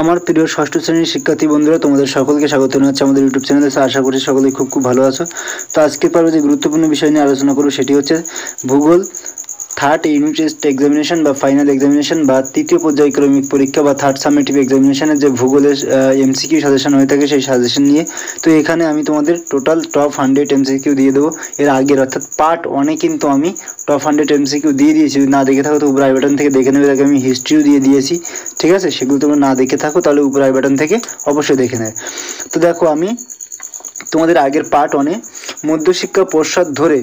আমার প্রিয় ষষ্ঠ শ্রেণীর শিক্ষার্থী বন্ধুরা, তোমাদের সকলকে স্বাগত জানাচ্ছি আমাদের ইউটিউব চ্যানেলে। আশা করি সকলেই খুব ভালো আছো। তো আজকের পর্বে যে গুরুত্বপূর্ণ বিষয় নিয়ে আলোচনা করব সেটি হচ্ছে ভূগোল থার্ড ইউনিট টেস্ট এক্সামিনেশন বা ফাইনাল এক্সামিনেশন বা তৃতীয় পর্যায়ক্রমিক পরীক্ষা বা থার্ড সামেটিভ এক্সামিনেশনের যে ভূগোলের এমসিকিউ সাজেশন হয়ে থাকে সেই সাজেশন নিয়ে। তো এখানে আমি তোমাদের টোটাল টপ 100 এমসিকিউ দিয়ে দেবো। এর আগের অর্থাৎ পার্ট 1-এ কিন্তু আমি টপ 100 এমসিকিউ দিয়ে দিয়েছি। যদি না দেখে থাকো তো উপর আই বাটন থেকে দেখে নেবে। আমি হিস্ট্রিও দিয়ে দিয়েছি, ঠিক আছে? সেগুলো তোমরা না দেখে থাকো তাহলে উপর আই বাটন থেকে অবশ্যই দেখে নেবে। তো দেখো, আমি তোমাদের আগের পার্ট 1-এ মধ্যশিক্ষা পশ্চাৎ ধরে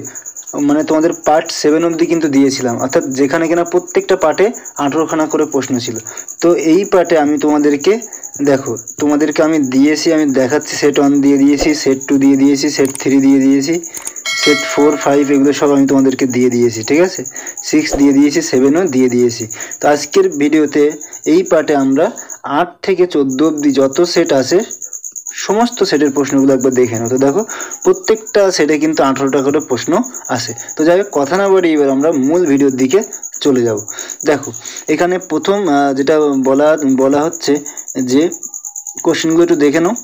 মানে তোমাদের পার্ট 7 অবধি কিন্তু দিয়েছিলাম, অর্থাৎ যেখানে কিনা প্রত্যেকটা পার্টে 18খানা করে প্রশ্ন ছিল। তো এই পার্টে আমি তোমাদেরকে দেখো, তোমাদেরকে আমি দিয়েছি, আমি দেখাচ্ছি। সেট 1 দিয়ে দিয়েছি, সেট 2 দিয়ে দিয়েছি, সেট 3 দিয়ে দিয়েছি, সেট 4, 5 এগুলো সব আমি তোমাদেরকে দিয়ে দিয়েছি, ঠিক আছে? 6 দিয়ে দিয়েছি, 7ও দিয়ে দিয়েছি। তো আজকের ভিডিওতে এই পার্টে আমরা 8 থেকে 14 অবধি যত সেট আছে সমস্ত সেটের প্রশ্নগুলো একবার দেখে নাও। তো দেখো, প্রত্যেকটা সেটে কিন্তু 18টা করে প্রশ্ন আসে। তো যাই হোক, কথা না বলে এবার আমরা মূল ভিডিওর দিকে চলে যাব। দেখো, এখানে প্রথম যেটা বলা হচ্ছে যে কোশ্চেনগুলো একটু দেখে নাও।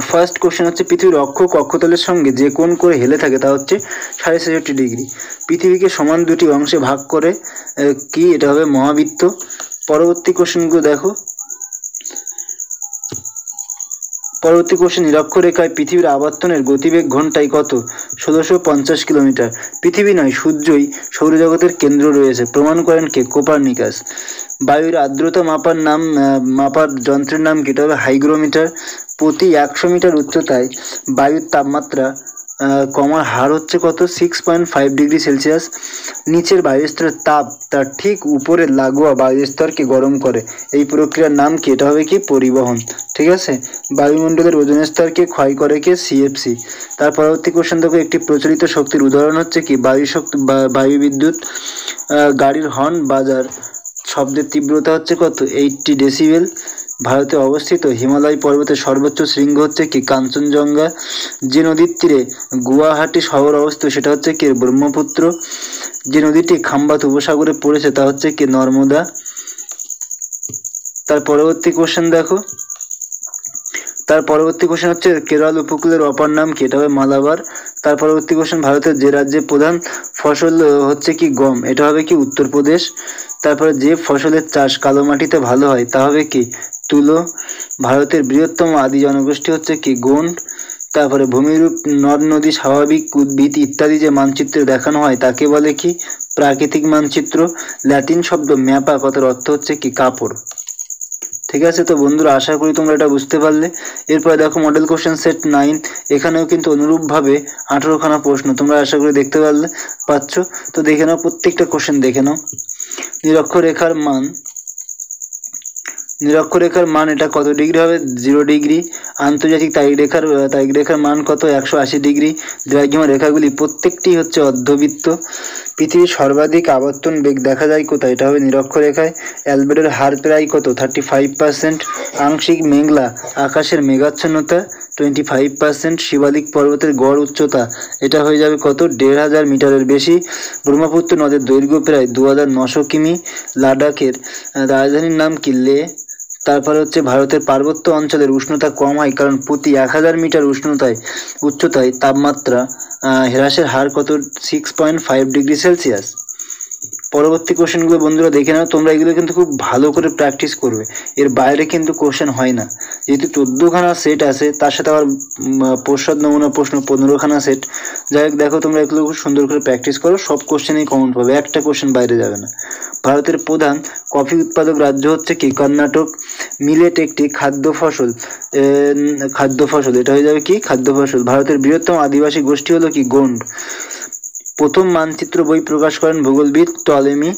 ফার্স্ট কোশ্চেন হচ্ছে, পৃথিবীর অক্ষ কক্ষতলের সঙ্গে যে কোণ করে হেলে থাকে তা হচ্ছে 66.5 ডিগ্রি। পৃথিবীকে সমান দুটি অংশে ভাগ করে কি? এটা হবে মহাবৃত্ত। পরবর্তী কোশ্চেনগুলো দেখো। পরবর্তী কোশ্চেন, নিরক্ষরেখায় পৃথিবীর আবর্তনের গতিবেগ ঘন্টায় কত? 1650 কিলোমিটার। পৃথিবী নয়, সূর্যই সৌরজগতের কেন্দ্র রয়েছে, প্রমাণ করেন কে? কোপার্নিকাস। বায়ুর আর্দ্রতা মাপার যন্ত্রের নাম কি? এটা হবে হাইগ্রোমিটার। প্রতি 100 মিটার উচ্চতায় বায়ুর তাপমাত্রা কমার হার হচ্ছে কত? 6.5 ডিগ্রি সেলসিয়াস। নিচের বায়ুস্তরের তাপ তার ঠিক উপরে লাগোয়া বায়ুস্তরকে গরম করে, এই প্রক্রিয়ার নাম কি? এটা হবে কি? পরিবহন, ঠিক আছে? বায়ুমণ্ডলের ওজোন স্তরকে ক্ষয় করে কে? সিএফসি। তার পরবর্তী কোশ্চেন দেখো, একটি প্রচলিত শক্তির উদাহরণ হচ্ছে কি? বায়ু বিদ্যুৎ। গাড়ির হর্ন বাজার শব্দের তীব্রতা হচ্ছে কত? 80 ডেসিবেল। ভারতে অবস্থিত হিমালয় পর্বতের সর্বোচ্চ শৃঙ্গ হচ্ছে কি? কাঞ্চনজঙ্ঘা। যে নদীর তীরে গুয়াহাটি শহর অবস্থিত সেটা হচ্ছে কি? ব্রহ্মপুত্র। যে নদীটি খাম্বাত উপসাগরে পড়েছে তা হচ্ছে কি? নর্মদা। তার পরবর্তী কোশ্চেন দেখো। তার পরবর্তী কোশ্চেন হচ্ছে, কেরল উপকূলের অপর নাম কি? এটা হবে মালাবার। তার পরবর্তী কোশ্চেন, ভারতের যে রাজ্যের প্রধান ফসল হচ্ছে কি? গম, এটা হবে কি? উত্তরপ্রদেশ। তারপরে যে ফসলের চাষ কালো মাটিতে ভালো হয় তা হবে কি? তুলো। ভারতের বৃহত্তম আদি জনগোষ্ঠী হচ্ছে কি? গোন্ড। তারপরে ভূমিরূপ, নদ নদী, স্বাভাবিক উদ্ভিদ ইত্যাদি যে মানচিত্রে দেখানো হয় তাকে বলে কি? প্রাকৃতিক মানচিত্র। ল্যাটিন শব্দ ম্যাপা কথার অর্থ হচ্ছে কি? কাপড়। ঠিক আছে? তো বন্ধুরা, আশা করি তোমরা এটা বুঝতে পারলে। এরপরে দেখো মডেল কোশ্চেন সেট 9, এখানেও কিন্তু অনুরূপভাবে 18খানা প্রশ্ন তোমরা আশা করি দেখতে পাচ্ছ। তো দেখে নাও, প্রত্যেকটা কোশ্চেন দেখে নাও। নিরক্ষরেখার মান এটা কত ডিগ্রি হবে? 0 ডিগ্রি। আন্তর্জাতিক তারিখ রেখার মান কত? 180 ডিগ্রি। দ্রাঘিমা রেখাগুলি প্রত্যেকটি হচ্ছে অর্ধবৃত্ত। পৃথিবীর সর্বাধিক আবর্তন বেগ দেখা যায় কোথায়? এটা হবে নিরক্ষরেখায়। অ্যালবেডোর হার প্রায় কত? 35%। আংশিক মেঘলা আকাশের মেঘাচ্ছন্নতা 25%। শিবালিক পর্বতের গড় উচ্চতা এটা হয়ে যাবে কত? 1500 মিটারের বেশি। ব্রহ্মপুত্র নদের দৈর্ঘ্য প্রায় 2900 কিমি। লাদাখের রাজধানীর নাম কি? লে। তারপরে হচ্ছে, ভারতের পার্বত্য অঞ্চলের উষ্ণতা কম হয় কারণ প্রতি 1000 মিটার উচ্চতায় তাপমাত্রা হ্রাসের হার কত? 6.5 ডিগ্রি সেলসিয়াস। পরবর্তী কোশ্চেনগুলো বন্ধুরা দেখে নাও। তোমরা এগুলো কিন্তু খুব ভালো করে প্র্যাকটিস করবে, এর বাইরে কিন্তু কোশ্চেন হয় না। যেহেতু 14খানা সেট আছে, তার সাথে আবার পশ্চাৎ নমুনা প্রশ্ন 15খানা সেট। যাই হোক, দেখো তোমরা এগুলো খুব সুন্দর করে প্র্যাকটিস করো, সব কোশ্চেনেই কমন পাবে, একটা কোশ্চেন বাইরে যাবে না। ভারতের প্রধান কফি উৎপাদক রাজ্য হচ্ছে কি? কর্ণাটক। মিলেট একটি খাদ্য ফসল, এটা হয়ে যাবে কি? খাদ্য ফসল। ভারতের বৃহত্তম আদিবাসী গোষ্ঠী হলো কি? গোন্ড। প্রথম মানচিত্র বই প্রকাশ করেন ভূগোলবিদ টলেমি।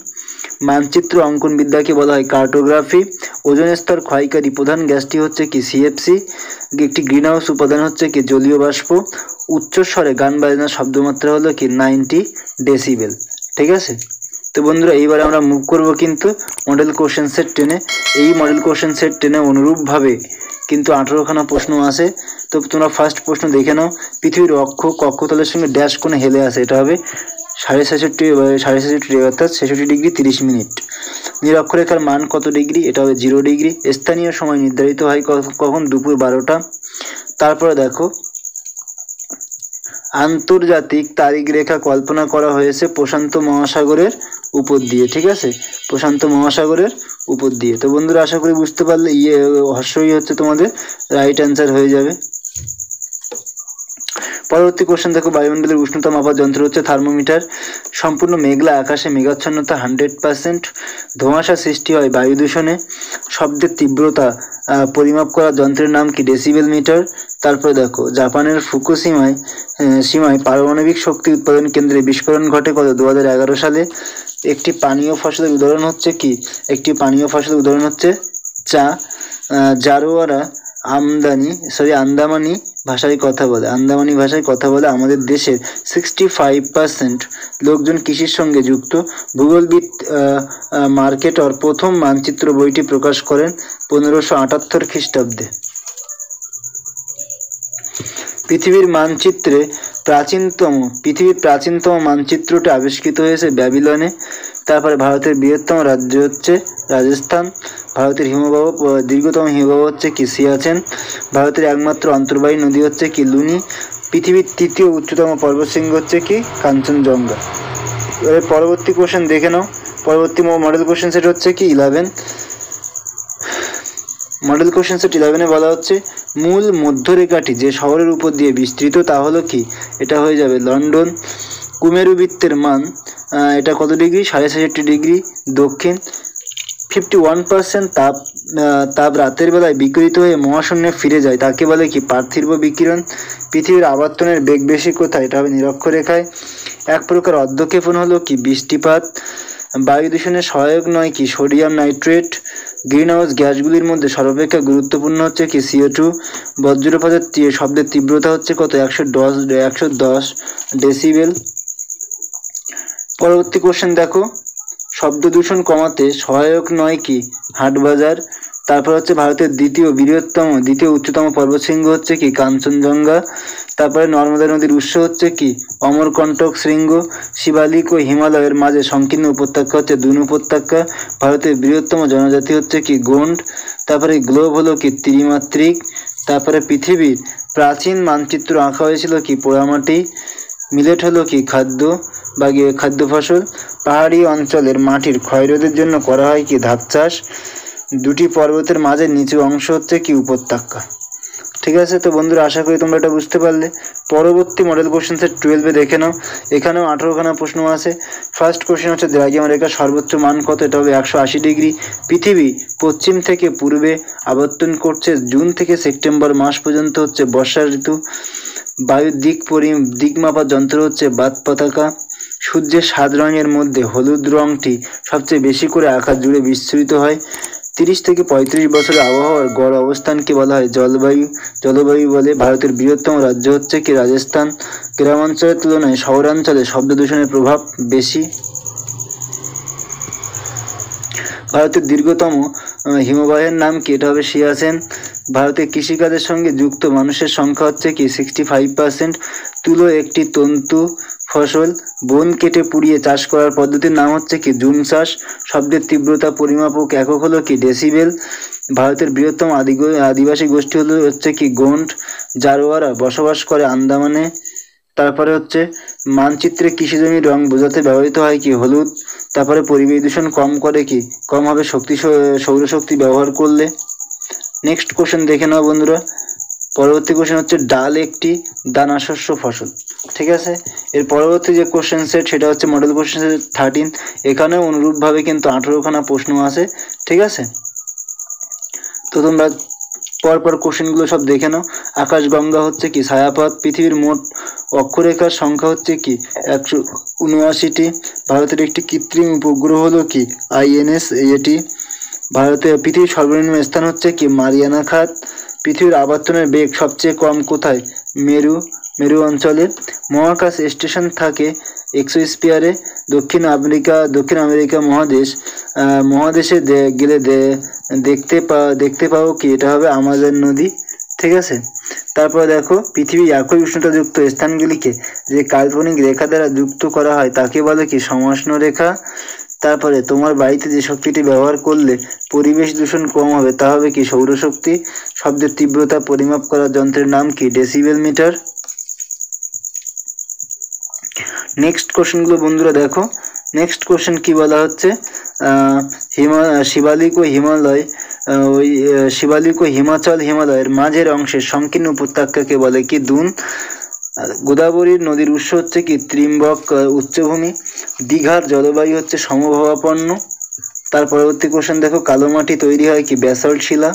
মানচিত্র অঙ্কন বিদ্যাকে বলা হয় কার্টোগ্রাফি। ওজোন স্তর ক্ষয়কারী প্রধান গ্যাসটি হচ্ছে কি? সিএফসি। একটি গ্রিনহাউস উপাদান হচ্ছে কি? জলীয় বাষ্প। উচ্চস্বরে গান বাজনার শব্দমাত্রা হলো কি? 90 ডেসিবেল। ঠিক আছে? তো বন্ধুরা, এইবার আমরা মুভ করব কিন্তু মডেল কোশ্চেন সেট 10-এ। এই মডেল কোশ্চেন সেট 10-এ অনুরূপভাবে কিন্তু 18খানা প্রশ্ন আসে। তো তোমরা ফার্স্ট প্রশ্ন দেখে নাও। পৃথিবীর অক্ষ কক্ষতলের সঙ্গে ড্যাশ কোণে হেলে আসে, এটা হবে 67.5 অর্থাৎ 66 ডিগ্রি 30 মিনিট। নিরক্ষরেখার মান কত ডিগ্রি, এটা হবে 0 ডিগ্রি। স্থানীয় সময় নির্ধারিত হয় কখন, দুপুর 12টা। তারপরে দেখো আন্তর্জাতিক তারিখ রেখা কল্পনা করা হয়েছে প্রশান্ত মহাসাগরের উপর দিয়ে, ঠিক আছে, প্রশান্ত মহাসাগরের উপর দিয়ে। তো বন্ধুরা আশা করি বুঝতে পারলে হর্ষই হচ্ছে তোমাদের রাইট অ্যান্সার হয়ে যাবে। পরবর্তী কোশ্চেন দেখো, বায়ুমণ্ডলের উষ্ণতা মাপার যন্ত্র হচ্ছে থার্মোমিটার। সম্পূর্ণ মেঘলা আকাশে মেঘাচ্ছন্নতা 100%। ধোঁয়াশা সৃষ্টি হয় বায়ু দূষণে। শব্দের তীব্রতা পরিমাপ করা যন্ত্রের নাম কি, ডেসিবেল মিটার। তারপরে দেখো জাপানের ফুকুশিমায় সীমায় পারমাণবিক শক্তি উৎপাদন কেন্দ্রে বিস্ফোরণ ঘটে কত, 2011 সালে। একটি পানীয় ফসলের উদাহরণ হচ্ছে কি, একটি পানীয় ফসলের উদাহরণ হচ্ছে চা। জারোয়ারা আন্দামানি ভাষায় কথা বলে, আন্দামানি ভাষায় কথা বলে। আমাদের দেশের 65% লোকজন কৃষির সঙ্গে যুক্ত। ভূগোলবিদ মার্কেটর প্রথম মানচিত্র বইটি প্রকাশ করেন 1578 খ্রিস্টাব্দে। পৃথিবীর প্রাচীনতম মানচিত্রটি আবিষ্কৃত হয়েছে ব্যাবিলনে। তারপরে ভারতের বৃহত্তম রাজ্য হচ্ছে রাজস্থান। ভারতের দীর্ঘতম হিমবাহ হচ্ছে কি, সিয়াচেন। ভারতের একমাত্র অন্তর্বাহী নদী হচ্ছে কি, লুনি। পৃথিবীর তৃতীয় উচ্চতম পর্বতশৃঙ্গ হচ্ছে কি, কাঞ্চনজঙ্ঘা। এবারে পরবর্তী কোশ্চেন দেখে নাও। পরবর্তী মডেল কোশ্চেন সেট হচ্ছে কি 11। মডেল কোশ্চেন সেট 11-এ বলা হচ্ছে মূল মধ্যরেখাটি যে শহরের উপর দিয়ে বিস্তৃত তা হলো কি, এটা হয়ে যাবে লন্ডন। কুমেরু বৃত্তের মান এটা কত ডিগ্রি, 67.5 ডিগ্রি দক্ষিণ। 51% তাপ রাতের বেলায় বিকিরিত হয়ে মহাশূন্যে ফিরে যায়, তাকে বলে কি, পার্থিব বিকিরণ। পৃথিবীর আবর্তনের বেগ বেশি কোথায়, এটা হবে নিরক্ষরেখায়। এক প্রকার অর্ধক্ষেপণ হলো কি, বৃষ্টিপাত। বায়ু দূষণে সহায়ক নয় কি, সোডিয়াম নাইট্রেট। গ্রিন হাউস গ্যাসগুলির মধ্যে সর্বাপেক্ষা গুরুত্বপূর্ণ হচ্ছে কি, CO2। বজ্রপাতের শব্দের তীব্রতা হচ্ছে কত, 110 ডেসিবেল। পরবর্তী কোশ্চেন দেখো, শব্দ দূষণ কমাতে সহায়ক নয় কি, হাটবাজার। তারপর হচ্ছে ভারতের দ্বিতীয় উচ্চতম পর্বতশৃঙ্গ হচ্ছে কি, কাঞ্চনজঙ্ঘা। তারপরে নর্মদা নদীর উৎস হচ্ছে কি, অমরকণ্টক শৃঙ্গ। শিবালিক ও হিমালয়ের মাঝে সংকীর্ণ উপত্যকা হচ্ছে দুন উপত্যকা। ভারতের বৃহত্তম জনজাতি হচ্ছে কি, গোন্ড। তারপরে গ্লোব হলো কি, ত্রিমাত্রিক। তারপরে পৃথিবীর প্রাচীন মানচিত্র আঁকা হয়েছিল কি, পোড়ামাটি। মিলেট হলো কি, খাদ্য ফসল। পাহাড়ি অঞ্চলের মাটির ক্ষয়রোধের জন্য করা হয় কি, ধাপ চাষ। দুটি পর্বতের মাঝে নিচু অংশ হচ্ছে কি, উপত্যকা। ঠিক আছে, তো বন্ধুরা আশা করি তোমরা এটা বুঝতে পারলে। পরবর্তী মডেল কোশ্চেন সেট 12-এ দেখে নাও। এখানেও 18খানা প্রশ্ন আছে। ফার্স্ট কোশ্চেন হচ্ছে দ্রাঘিমা রেখার সর্বোচ্চ মান কত, এটা হবে 180 ডিগ্রি। পৃথিবী পশ্চিম থেকে পূর্বে আবর্তন করছে জুন থেকে সেপ্টেম্বর মাস পর্যন্ত হচ্ছে বর্ষা ঋতু। বায়ুর দিক মাপার যন্ত্র হচ্ছে বাত পতাকা। সূর্যের 7 রঙের মধ্যে হলুদ রঙটি সবচেয়ে বেশি করে আকাশ জুড়ে বিস্তৃত হয়। 30 থেকে 35 বছরের আবহাওয়ার গড় অবস্থানকে বলা হয় জলবায়ু বলে। ভারতের বৃহত্তম রাজ্য হচ্ছে কি, রাজস্থান। গ্রামাঞ্চলের তুলনায় শহরাঞ্চলে শব্দ দূষণের প্রভাব বেশি। ভারতের দীর্ঘতম হিমবাহের নাম কি, এটা হবে সিয়াচেন। ভারতের কৃষিকাজের সঙ্গে যুক্ত মানুষের সংখ্যা হচ্ছে কি, 65%। তুলো একটি তন্তু ফসল। বন কেটে পুড়িয়ে চাষ করার পদ্ধতির নাম হচ্ছে কি, জুম চাষ। শব্দের তীব্রতা পরিমাপক একক হলো কি, ডেসিবেল। ভারতের বৃহত্তম আদিবাসী গোষ্ঠী হচ্ছে কি, গোন্ড। জারোয়ারা বসবাস করে আন্দামানে। তারপরে হচ্ছে মানচিত্রে কৃষিজমির রং বোঝাতে ব্যবহৃত হয় কি, হলুদ। তারপরে পরিবেশ দূষণ কম হবে সৌরশক্তি ব্যবহার করলে। নেক্সট কোশ্চেন দেখে নাও বন্ধুরা। পরবর্তী কোশ্চেন হচ্ছে ডাল একটি দানাশস্য ফসল। ঠিক আছে, এর পরবর্তী যে কোশ্চেন সেট সেটা হচ্ছে মডেল কোশ্চেন সেট 13। এখানেও অনুরূপভাবে কিন্তু 18খানা প্রশ্ন আছে। ঠিক আছে, তো তোমরা পরপর কোশ্চেনগুলো সব দেখে নাও। আকাশগঙ্গা হচ্ছে কি, ছায়াপথ। পৃথিবীর মোট অক্ষরেখার সংখ্যা হচ্ছে কি, 179টি। ভারতের একটি কৃত্রিম উপগ্রহ হলো কি, INS এটি। পৃথিবীর সর্বনিম্ন স্থান হচ্ছে কি, মারিয়ানা খাত। পৃথিবীর আবর্তনের বেগ সবচেয়ে কম কোথায়, মেরু অঞ্চলে। মহাকাশ স্টেশন থাকে এক্সোস্ফিয়ারে। দক্ষিণ আমেরিকা মহাদেশে গেলে দেখতে পাবো কি, এটা হবে আমাজন নদী। ঠিক আছে, তারপর দেখো পৃথিবী একই উষ্ণতাযুক্ত স্থানগুলিকে যে কাল্পনিক রেখা দ্বারা যুক্ত করা হয় তাকে বলে কি, সমষ্ণ রেখা। তারপরে তোমার বাড়িতে যে শক্তিটি ব্যবহার করলে পরিবেশ দূষণ কম হবে তা হবে কি? সৌরশক্তি। শব্দের তীব্রতা পরিমাপ করার যন্ত্রের নাম কি? Decibel metre. নেক্সট কোশ্চেনগুলো বন্ধুরা দেখো। নেক্সট কোশ্চেন কি বলা হচ্ছে? শিবালিক ও হিমালয় শিবালিক ও হিমালয়ের মাঝের অংশের সংকীর্ণ উপত্যকাকে বলে কি? দুন। গোদাবরীর নদীর উৎস হচ্ছে কি? ত্রিম্বক উচ্চভূমি। দীঘার জলবায়ু হচ্ছে সমভাবাপন্ন। তার পরবর্তী কোশ্চেন দেখো, কালো মাটি তৈরি হয় কি? ব্যাসল্ট শিলা।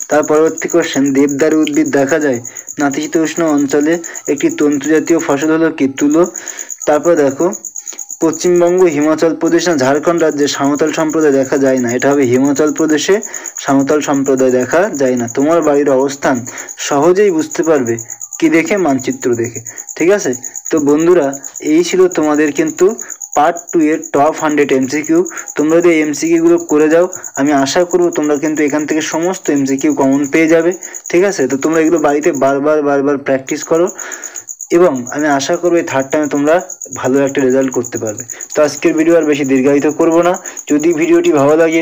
তার পরবর্তী কোশ্চেন, দেবদারু উদ্ভিদ দেখা যায় নাতিশীতোষ্ণ অঞ্চলে। একটি তন্তুজাতীয় ফসল হলো কি? তুলো। তারপর দেখো, পশ্চিমবঙ্গ, হিমাচল প্রদেশ না ঝাড়খণ্ড রাজ্যে সমতল সম্প্রদায় দেখা যায় না। এটা হবে হিমাচল প্রদেশে সমতল সম্প্রদায় দেখা যায় না। তোমার বাড়ির অবস্থান সহজেই বুঝতে পারবে কি দেখে? মানচিত্র দেখে। ঠিক আছে, তো বন্ধুরা এই ছিল তোমাদের কিন্তু পার্ট 2 এর টপ 100 এমসিকিউ। তোমরা যদি এমসিকিউগুলো করে যাও, আমি আশা করবো তোমরা কিন্তু এখান থেকে সমস্ত এমসিকিউ কমন পেয়ে যাবে। ঠিক আছে, তো তোমরা এগুলো বাড়িতে বারবার প্র্যাকটিস করো এবং আমি আশা করবো এই থার্ড টাইমে তোমরা ভালো একটা রেজাল্ট করতে পারবে। তো আজকের ভিডিও আর বেশি দীর্ঘায়িত করবো না। যদি ভিডিওটি ভালো লাগে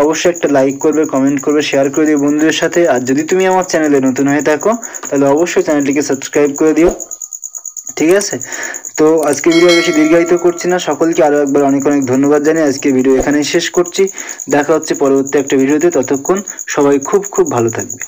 অবশ্যই একটা লাইক করবে, কমেন্ট করবে, শেয়ার করে দিও বন্ধুদের সাথে। আর যদি তুমি আমার চ্যানেলে নতুন হয়ে থাকো তাহলে অবশ্যই চ্যানেলটিকে সাবস্ক্রাইব করে দিও। ঠিক আছে, তো আজকে ভিডিও বেশি দীর্ঘায়িত করছি না। সকলকে আরও একবার অনেক ধন্যবাদ জানিয়ে আজকে ভিডিও এখানেই শেষ করছি। দেখা হচ্ছে পরবর্তী একটা ভিডিওতে। ততক্ষণ সবাই খুব ভালো থাকবে।